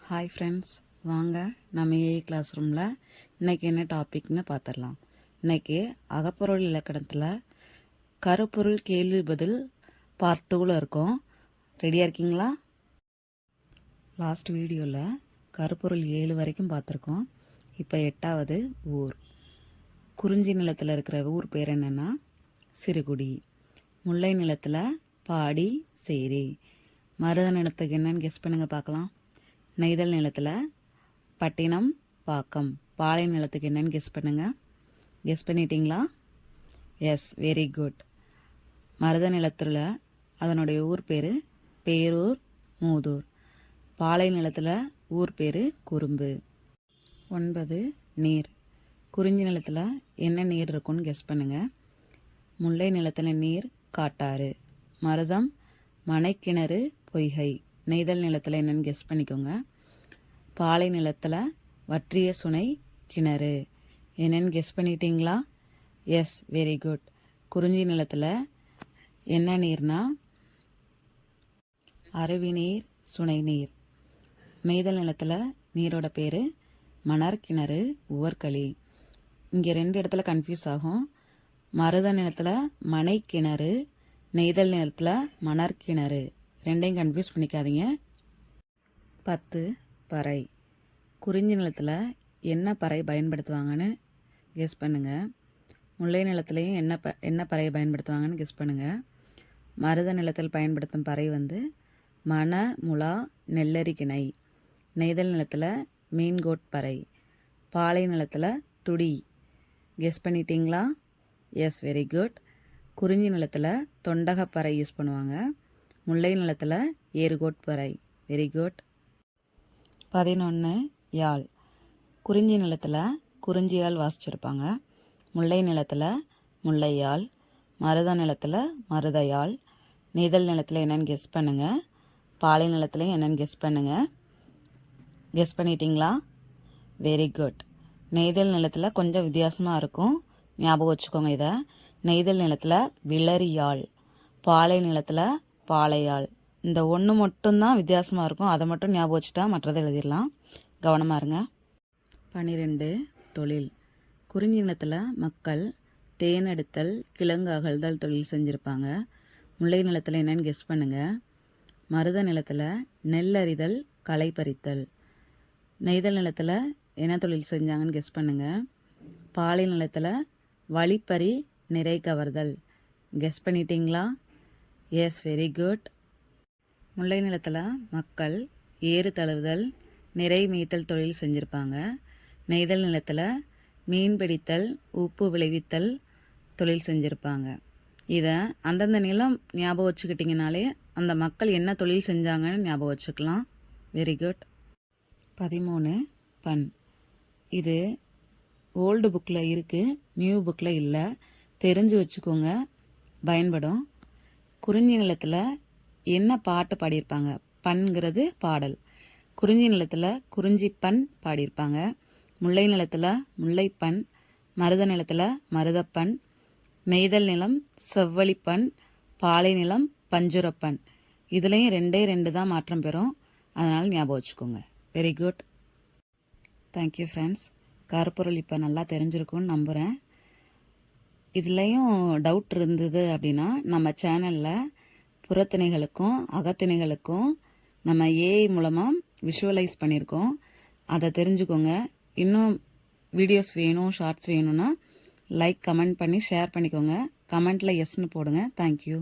Hi friends, வாங்க நம்ம AI class ரூமில் இன்றைக்கி என்ன டாபிக்னு பார்த்துடலாம். இன்றைக்கி அகப்பொருள் இலக்கணத்தில் கருப்பொருள் கேள்வி பதில் பார்ட் 2ல் இருக்கோம். ரெடியாக இருக்கீங்களா? லாஸ்ட் வீடியோவில் கருப்பொருள் 7 வரைக்கும் பார்த்துருக்கோம். இப்போ 8வது ஊர். குறிஞ்சி நிலத்தில் இருக்கிற ஊர் பேர் என்னென்னா சிறுகுடி. முல்லை நிலத்தில் பாடி சேரி. மருத நிலத்துக்கு என்னன்னு கெஸ் பண்ணுங்க பார்க்கலாம். நெய்தல் நிலத்தில் பட்டினம் பாக்கம். பாலை நிலத்துக்கு என்னன்னு கெஸ் பண்ணுங்க. கெஸ் பண்ணிட்டீங்களா? Yes, very good. மருத நிலத்தில் அதனுடைய ஊர் பேர் பேரூர் மூதூர். பாலை நிலத்தில் ஊர் பேர் குறும்பு. 9 நீர். குறிஞ்சி நிலத்தில் என்ன நீர் இருக்குன்னு கெஸ் பண்ணுங்க. முல்லை நிலத்தில் நீர் காட்டாறு. மருதம் மனைக்கிணறு பொய்கை. நெய்தல் நிலத்தில் என்னென்னு கெஸ் பண்ணிக்கோங்க. பாலை நிலத்தில் வற்றிய சுனை கிணறு. என்னென்னு கெஸ் பண்ணிட்டீங்களா? Yes, very good. குறிஞ்சி நிலத்தில் என்ன நீர்னா அருவி நீர், சுனை நீர். நெய்தல் நிலத்தில் நீரோட பேர் மணற்கிணறு, உவர்களி. இங்கே 2 இடத்துல கன்ஃபியூஸ் ஆகும். மருத நிலத்தில் மனைக்கிணறு, நெய்தல் நிலத்தில் மணற்கிணறு. ரெண்டையும் கன்ஃபியூஸ் பண்ணிக்காதீங்க. 10 பறை. குறிஞ்சி நிலத்தில் என்ன பறை பயன்படுத்துவாங்கன்னு கெஸ் பண்ணுங்கள். முல்லை நிலத்துலையும் என்ன பறையை பயன்படுத்துவாங்கன்னு கெஸ் பண்ணுங்கள். மருத நிலத்தில் பயன்படுத்தும் பறை மண முலா நெல்லரி கிணை. நெய்தல் நிலத்தில் மீன்கோட் பறை. பாலை நிலத்தில் துடி. கெஸ் பண்ணிட்டீங்களா? Yes, very good. குறிஞ்சி நிலத்தில் தொண்டகப்பறை யூஸ் பண்ணுவாங்க. முல்லை நிலத்தில் ஏறுகோட் பறை. Very good. 11 யாழ். குறிஞ்சி நிலத்தில் குறிஞ்சியால் வாசிச்சிருப்பாங்க. முல்லை நிலத்தில் முல்லையாழ். மருத நிலத்தில் மருதையாழ். நெய்தல் நிலத்தில் என்னென்னு கெஸ் பண்ணுங்கள். பாலை நிலத்துலையும் என்னென்னு கெஸ் பண்ணுங்கள். கெஸ் பண்ணிட்டீங்களா? Very good. நெய்தல் நிலத்தில் கொஞ்சம் வித்தியாசமாக இருக்கும், ஞாபகம் வச்சுக்கோங்க இதை. நெய்தல் நிலத்தில் விளரியாழ். பாலை நிலத்தில் பாலையாள். இந்த ஒன்று மட்டும்தான் வித்தியாசமாக இருக்கும். அதை மட்டும் ஞாபகம் வச்சுட்டா மற்றதை எழுதிடலாம். கவனமாக இருங்க. 12 தொழில். குறிஞ்சி நிலத்தில் மக்கள் தேன் எடுத்தல், கிழங்கு அகழ்தல் தொழில் செஞ்சுருப்பாங்க. முல்லை நிலத்தில் என்னென்னு கெஸ் பண்ணுங்கள். மருத நிலத்தில் நெல்லறிதல், களை பறித்தல். நெய்தல் நிலத்தில் என்ன தொழில் செஞ்சாங்கன்னு கெஸ் பண்ணுங்கள். பாலை நிலத்தில் வழிப்பறி, நிறை கவர்தல். கெஸ் பண்ணிட்டீங்களா? Yes, very good. முல்லை நிலத்தில் மக்கள் ஏறு தழுவுதல், நிறை மீத்தல் தொழில் செஞ்சுருப்பாங்க. நெய்தல் நிலத்தில் மீன் பிடித்தல், உப்பு விளைவித்தல் தொழில் செஞ்சுருப்பாங்க. இதை அந்தந்த நிலம் ஞாபகம் வச்சுக்கிட்டிங்கனாலே அந்த மக்கள் என்ன தொழில் செஞ்சாங்கன்னு ஞாபகம் வச்சுக்கலாம். Very good. 13 பண். இது ஓல்டு புக்கில் இருக்குது, நியூ புக்கில் இல்லை. தெரிஞ்சு வச்சுக்கோங்க, பயன்படும். குறிஞ்சி நிலத்தில் என்ன பாட்டு பாடியிருப்பாங்க? பண்கிறது பாடல். குறிஞ்சி நிலத்தில் குறிஞ்சி பண் பாடியிருப்பாங்க. முல்லை நிலத்தில் முல்லைப்பண். மருத நிலத்தில் மருதப்பண். நெய்தல் நிலம் செவ்வழிப்பண். பாலை நிலம் பஞ்சுரப்பண். இதுலேயும் 2 தான் மாற்றம் பெறும், அதனால் ஞாபகம் வச்சுக்கோங்க. Very good. Thank you friends. கருப்பொருள் இப்போ நல்லா தெரிஞ்சிருக்கும்னு நம்புகிறேன். இதுலேயும் டவுட் இருந்தது அப்படின்னா நம்ம சேனலில் புறத்திணைகளுக்கும் அகத்திணைகளுக்கும் நம்ம ஏஐ மூலமாக விஷுவலைஸ் பண்ணியிருக்கோம். அதை தெரிஞ்சுக்கோங்க. இன்னும் வீடியோஸ் வேணும், ஷார்ட்ஸ் வேணும்னா லைக், கமெண்ட் பண்ணி ஷேர் பண்ணிக்கோங்க. கமெண்ட்டில் எஸ்ன்னு போடுங்க. தேங்க்யூ.